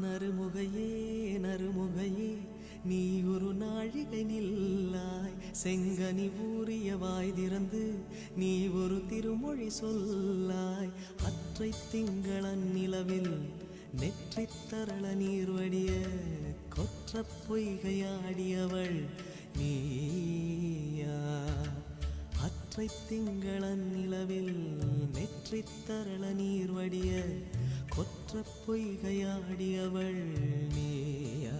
நறுமுகையே நறுமுகையே நீ ஒரு நாழிகை நில்லாய், செங்கனி ஊறிய வாய் திறந்து நீ ஒரு திருமொழி சொல்லாய். அற்றை திங்களன் நிலவில் நெற்றித் தரள நீர் வடிய கொற்ற பொய்கையாடியவள் நீயா? அற்றை திங்களன் நிலவில் நெற்றித் தரள நீர் வடிய கொற்ற பொய்கையாடியவள் நீயா?